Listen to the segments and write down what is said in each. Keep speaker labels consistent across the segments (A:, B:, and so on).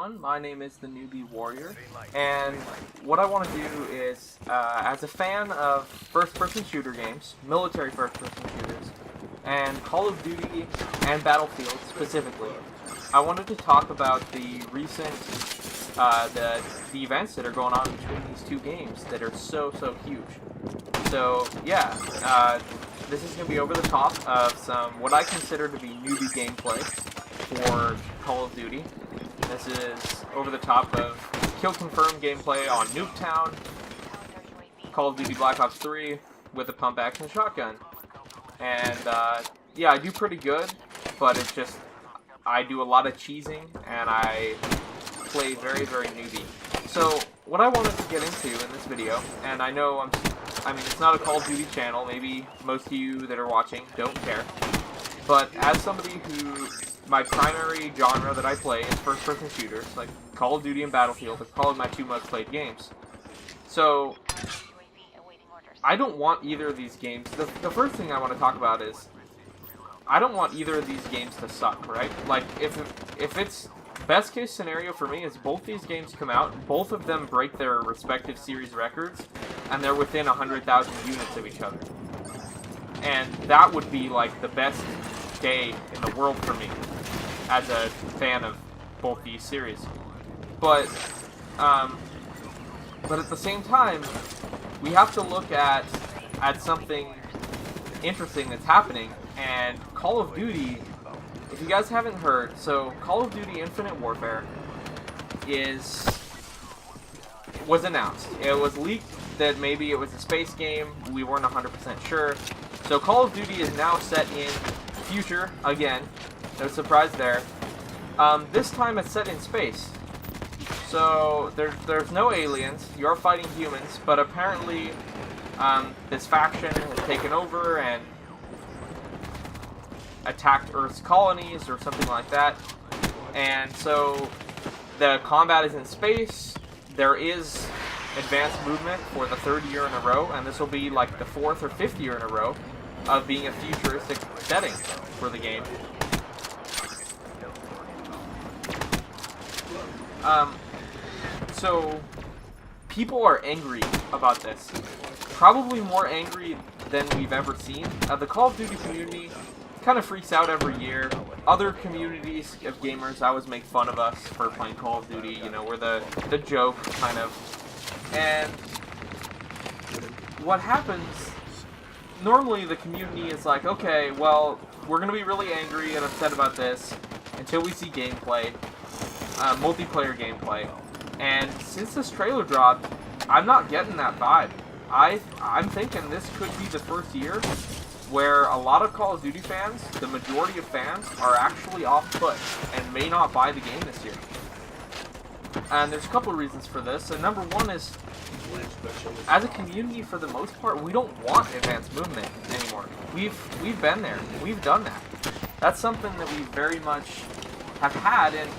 A: everyone, my name is the Newbie Warrior, and what I want to do is, as a fan of first-person shooter games, military first-person shooters, and Call of Duty and Battlefield specifically, I wanted to talk about the recent, the events that are going on between these two games that are so huge. So, yeah, this is going to be over the top of some, what I consider to be newbie gameplay for Call of Duty. This is over the top of kill confirmed gameplay on Nuketown, Call of Duty Black Ops 3 with a pump action shotgun. And yeah, I do pretty good, but it's just I do a lot of cheesing and I play very newbie. So what I wanted to get into in this video, and I know I mean it's not a Call of Duty channel, maybe most of you that are watching don't care, but as somebody who my primary genre that I play is first-person shooters, like Call of Duty and Battlefield are probably my two most played games. So, I don't want either of these games. The first thing I want to talk about is, I don't want either of these games to suck, right? Like, if it's, best case scenario for me is both these games come out, both of them break their respective series records, and they're within 100,000 units of each other. And that would be, like, the best day in the world for me as a fan of both these series. But at the same time, we have to look at something interesting that's happening, and Call of Duty, if you guys haven't heard, so Call of Duty Infinite Warfare was announced. It was leaked that maybe it was a space game, we weren't 100% sure. So Call of Duty is now set in future, again, no surprise there. This time it's set in space. So there's no aliens, you're fighting humans, but apparently this faction has taken over and attacked Earth's colonies or something like that. And so the combat is in space, there is advanced movement for the third year in a row, and this will be like the fourth or fifth year in a row of being a futuristic setting for the game. So people are angry about this. Probably more angry than we've ever seen. The Call of Duty community kind of freaks out every year. Other communities of gamers always make fun of us for playing Call of Duty. You know, we're the joke, kind of. And what happens, normally the community is like, okay, well, we're going to be really angry and upset about this until we see gameplay, multiplayer gameplay. And since this trailer dropped, I'm not getting that vibe. I'm thinking this could be the first year where a lot of Call of Duty fans, the majority of fans, are actually off foot and may not buy the game this year. And there's a couple of reasons for this. And number one is, as a community, for the most part, we don't want advanced movement anymore. We've been there. We've done that. That's something that we very much have had, and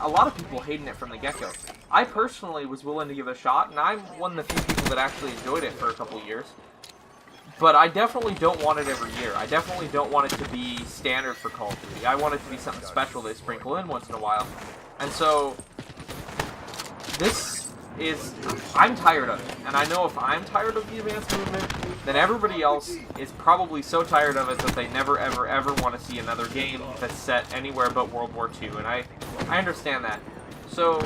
A: a lot of people hating it from the get-go. I personally was willing to give it a shot, and I'm one of the few people that actually enjoyed it for a couple of years. But I definitely don't want it every year. I definitely don't want it to be standard for Call of Duty. I want it to be something special they sprinkle in once in a while. And so, I'm tired of it. And I know if I'm tired of the advanced movement, then everybody else is probably so tired of it that they never ever want to see another game that's set anywhere but World War II. And I understand that. So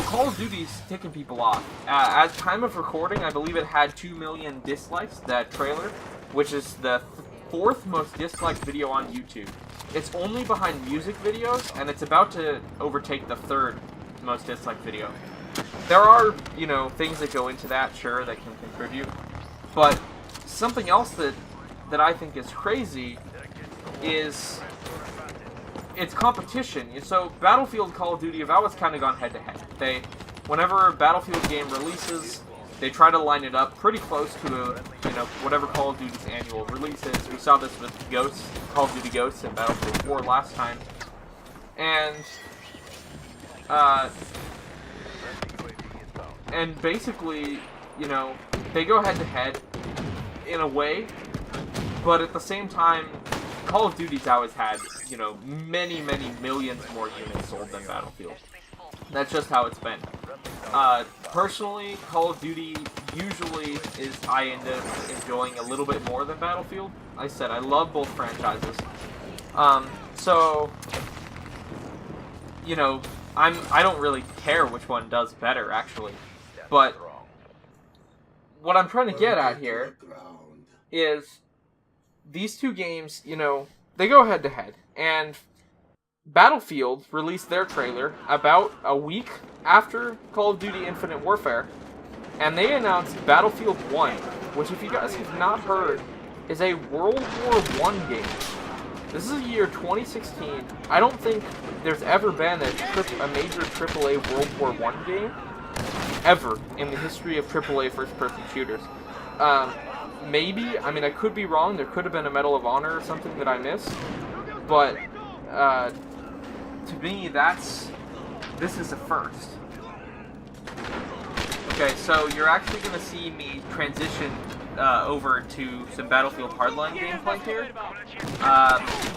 A: Call of Duty's ticking people off. At time of recording, I believe it had 2 million dislikes, that trailer, which is the fourth most disliked video on YouTube. It's only behind music videos, and it's about to overtake the third most disliked video. There are, you know, things that go into that, sure, that can contribute, but something else that I think is crazy is it's competition. So Battlefield, Call of Duty have always kind of gone head-to-head. Whenever a Battlefield game releases, they try to line it up pretty close to whatever Call of Duty's annual release is. We saw this with Ghosts, Call of Duty Ghosts and Battlefield 4 last time. And basically, you know, they go head-to-head in a way, but at the same time, Call of Duty's always had, you know, many, many millions more units sold than Battlefield. That's just how it's been. Personally, Call of Duty usually I end up enjoying a little bit more than Battlefield. Like I said, I love both franchises. So, you know, I don't really care which one does better, actually. But what I'm trying to get at here is these two games, you know, they go head to head. And Battlefield released their trailer about a week after Call of Duty Infinite Warfare, and they announced Battlefield 1, which, if you guys have not heard, is a World War I game. This is the year 2016. I don't think there's ever been a major AAA World War I game ever in the history of AAA first-person shooters. Maybe, I mean, I could be wrong. There could have been a Medal of Honor or something that I missed, but to me, this is a first. Okay, so you're actually going to see me transition over to some Battlefield Hardline gameplay here.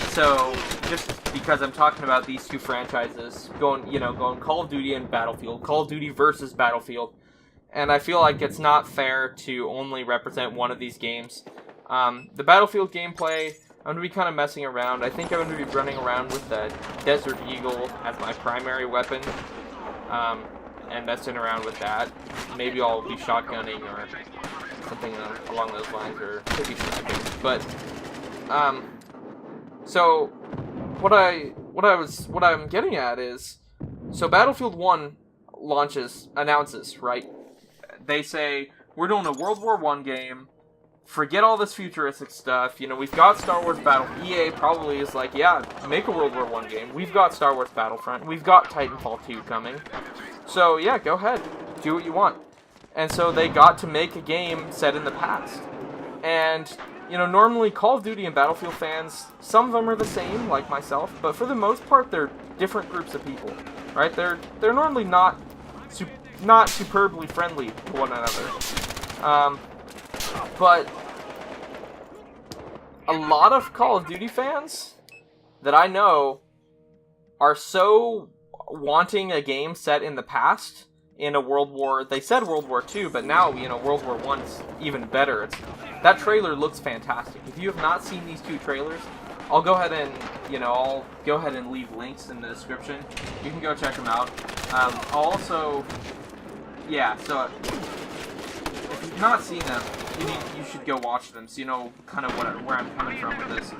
A: So just because I'm talking about these two franchises, going Call of Duty and Battlefield, Call of Duty versus Battlefield, and I feel like it's not fair to only represent one of these games. The Battlefield gameplay, I'm going to be kind of messing around. I think I'm going to be running around with the Desert Eagle as my primary weapon, and messing around with that. Maybe I'll be shotgunning or something along those lines, or maybe sniping. But so what I'm getting at is, so Battlefield 1 announces, right? They say, we're doing a World War I game. Forget all this futuristic stuff. You know, we've got Star Wars EA probably is like, yeah, make a World War I game. We've got Star Wars Battlefront. We've got Titanfall 2 coming. So, yeah, go ahead. Do what you want. And so they got to make a game set in the past. And, you know, normally Call of Duty and Battlefield fans, some of them are the same, like myself, but for the most part, they're different groups of people, right? They're normally not superbly friendly to one another. But a lot of Call of Duty fans that I know are so wanting a game set in the past in a World War... They said World War II, but now, you know, World War I's even better. That trailer looks fantastic. If you have not seen these two trailers, I'll go ahead and leave links in the description. You can go check them out. I'll also... Yeah, so if you've not seen them, you should go watch them so you know kind of where I'm coming from with this.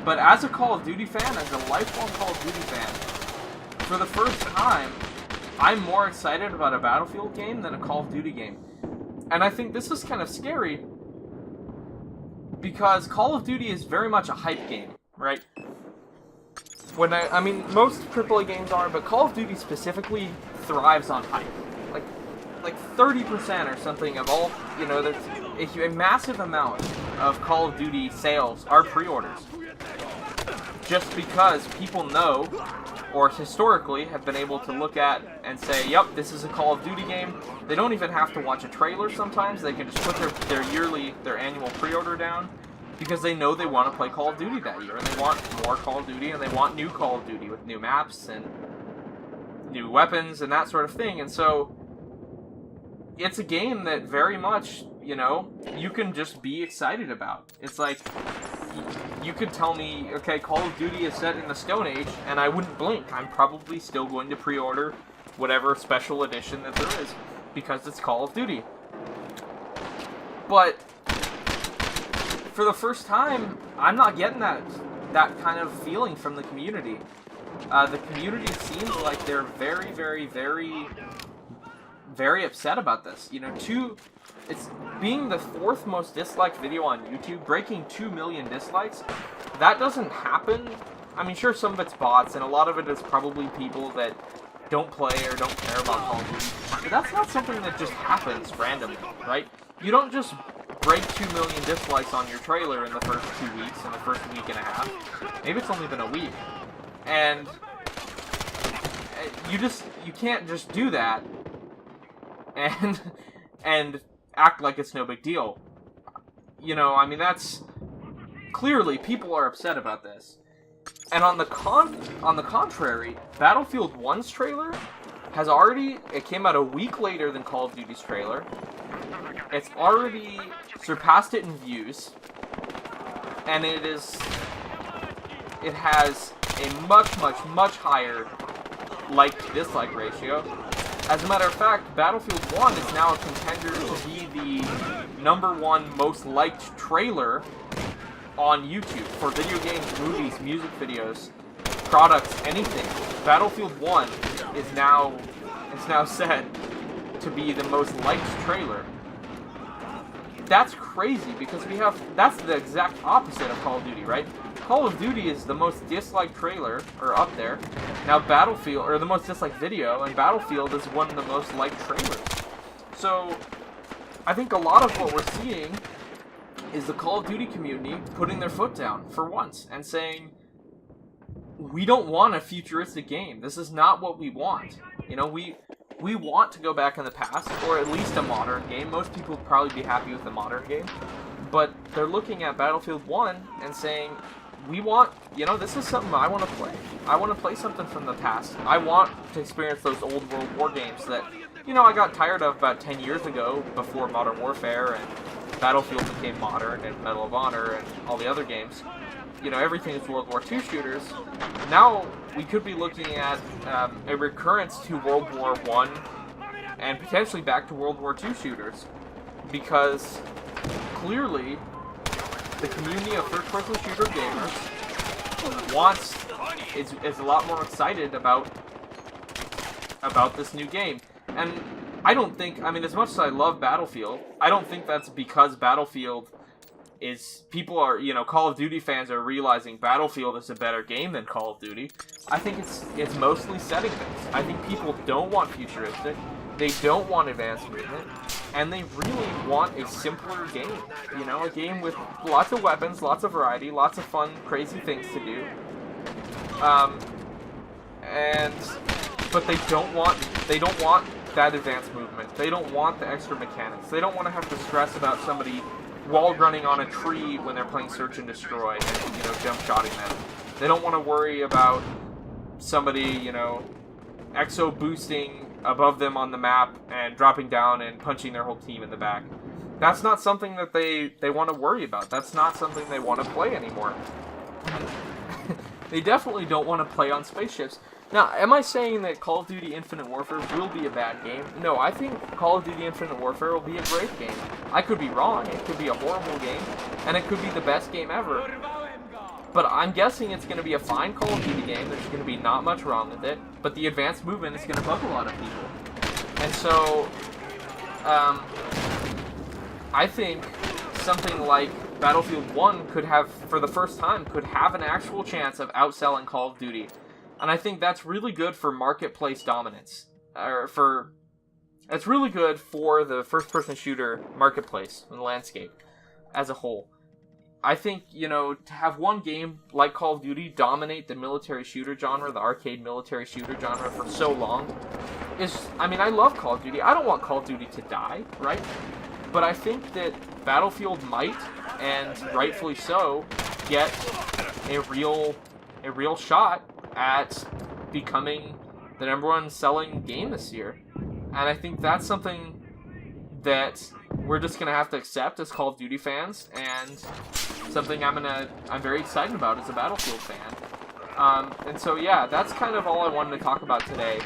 A: But as a Call of Duty fan, as a lifelong Call of Duty fan, for the first time, I'm more excited about a Battlefield game than a Call of Duty game. And I think this is kind of scary because Call of Duty is very much a hype game, right? I mean, most AAA games are, but Call of Duty specifically thrives on hype. Like 30% or something of all, you know, there's a massive amount of Call of Duty sales are pre-orders. Just because people know, or historically have been able to look at and say, yep, this is a Call of Duty game. They don't even have to watch a trailer sometimes. They can just put their annual pre-order down because they know they want to play Call of Duty that year. And they want more Call of Duty, and they want new Call of Duty with new maps and new weapons and that sort of thing. And so it's a game that very much, you know, you can just be excited about. It's like, you could tell me, okay, Call of Duty is set in the Stone Age, and I wouldn't blink. I'm probably still going to pre-order whatever special edition that there is, because it's Call of Duty. But for the first time, I'm not getting that kind of feeling from the community. The community seems like they're very, very, very... very upset about this. You know, it's being the 4th most disliked video on YouTube, breaking 2 million dislikes. That doesn't happen. I mean, sure, some of it's bots, and a lot of it is probably people that don't play or don't care about Call of Duty. But that's not something that just happens randomly, right? You don't just break 2 million dislikes on your trailer in the first 2 weeks, in the first week and a half. Maybe it's only been a week. And you can't just do that and act like it's no big deal. You know, I mean, clearly, people are upset about this. And on the contrary, Battlefield 1's trailer has already... It came out a week later than Call of Duty's trailer. It's already surpassed it in views. And it has a much, much, much higher like-to-dislike ratio. As a matter of fact, Battlefield 1 is now a contender to be the #1 most liked trailer on YouTube for video games, movies, music videos, products, anything. Battlefield 1 is now set to be the most liked trailer. That's crazy because that's the exact opposite of Call of Duty, right? Call of Duty is the most disliked trailer, or up there. Now Battlefield, or the most disliked video, and Battlefield is one of the most liked trailers. So, I think a lot of what we're seeing is the Call of Duty community putting their foot down for once and saying, we don't want a futuristic game. This is not what we want. You know, we want to go back in the past, or at least a modern game. Most people would probably be happy with a modern game. But they're looking at Battlefield 1 and saying, we want, you know, this is something I want to play. I want to play something from the past. I want to experience those old World War games that, you know, I got tired of about 10 years ago before Modern Warfare and Battlefield became modern and Medal of Honor and all the other games. You know, everything is World War II shooters. Now, we could be looking at a recurrence to World War I and potentially back to World War II shooters. Because, clearly, the community of first-person shooter gamers is a lot more excited about this new game. And I don't think, I mean, as much as I love Battlefield, I don't think that's because Battlefield is, people are, you know, Call of Duty fans are realizing Battlefield is a better game than Call of Duty. I think it's mostly setting things. I think people don't want futuristic, they don't want advanced movement, and they really want a simpler game. You know, a game with lots of weapons, lots of variety, lots of fun, crazy things to do. But they don't want that advanced movement. They don't want the extra mechanics. They don't want to have to stress about somebody wall running on a tree when they're playing Search and Destroy and, you know, jump shotting them. They don't want to worry about somebody, you know, exo boosting above them on the map and dropping down and punching their whole team in the back. That's not something that they want to worry about. That's not something they want to play anymore. They definitely don't want to play on spaceships. Now, am I saying that Call of Duty Infinite Warfare will be a bad game? No, I think Call of Duty Infinite Warfare will be a great game. I could be wrong. It could be a horrible game, and it could be the best game ever. But I'm guessing it's going to be a fine Call of Duty game. There's going to be not much wrong with it, but the advanced movement is going to bug a lot of people. And so, I think something like Battlefield 1 could have, for the first time, could have an actual chance of outselling Call of Duty. And I think that's really good for marketplace dominance. It's really good for the first-person shooter marketplace and landscape as a whole. I think, you know, to have one game like Call of Duty dominate the military shooter genre, the arcade military shooter genre for so long, I mean, I love Call of Duty. I don't want Call of Duty to die, right? But I think that Battlefield might, and rightfully so, get a real shot at becoming the #1 selling game this year. And I think that's something that we're just gonna have to accept as Call of Duty fans, and something I'm very excited about as a Battlefield fan. And so yeah, that's kind of all I wanted to talk about today.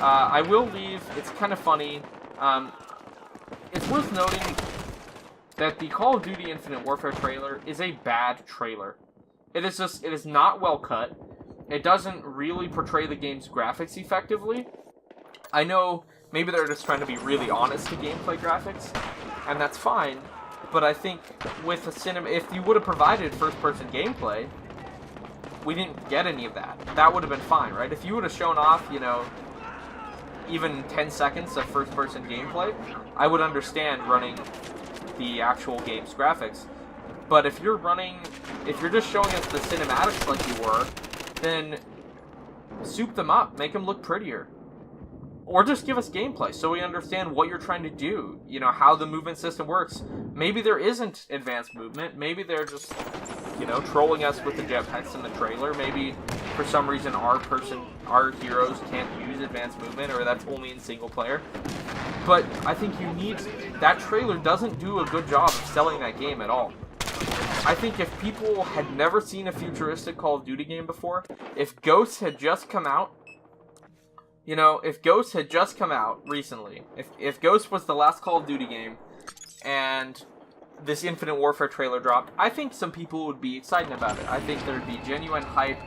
A: I will leave, it's kind of funny, it's worth noting that the Call of Duty Infinite Warfare trailer is a bad trailer. It is not well cut. It doesn't really portray the game's graphics effectively. I know maybe they're just trying to be really honest to gameplay graphics, and that's fine, but I think with if you would have provided first-person gameplay, we didn't get any of that. That would have been fine, right? If you would have shown off, you know, even 10 seconds of first-person gameplay, I would understand running the actual game's graphics. But if you're just showing us the cinematics like you were, then soup them up, make them look prettier. Or just give us gameplay so we understand what you're trying to do, you know, how the movement system works. Maybe there isn't advanced movement, maybe they're just, you know, trolling us with the jetpacks in the trailer. Maybe for some reason our heroes can't use advanced movement, or that's only in single player. But I think that trailer doesn't do a good job of selling that game at all. I think if people had never seen a futuristic Call of Duty game before, if Ghosts had just come out, you know, if Ghosts had just come out recently, if Ghosts was the last Call of Duty game, and this Infinite Warfare trailer dropped, I think some people would be excited about it. I think there'd be genuine hype.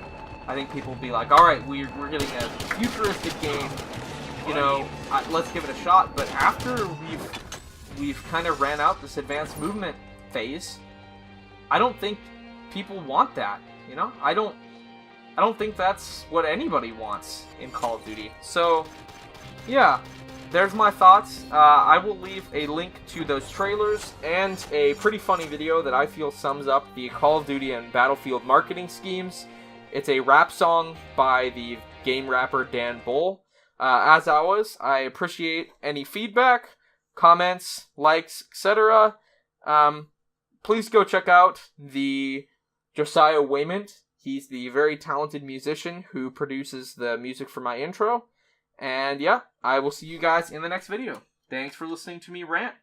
A: I think people would be like, alright, we're getting a futuristic game, you know, let's give it a shot. But after we've kind of ran out this advanced movement phase, I don't think people want that, you know? I don't think that's what anybody wants in Call of Duty. So, yeah, there's my thoughts. I will leave a link to those trailers and a pretty funny video that I feel sums up the Call of Duty and Battlefield marketing schemes. It's a rap song by the game rapper Dan Bull. As always, I appreciate any feedback, comments, likes, etc. Please go check out the Josiah Waymont. He's the very talented musician who produces the music for my intro. And yeah, I will see you guys in the next video. Thanks for listening to me rant.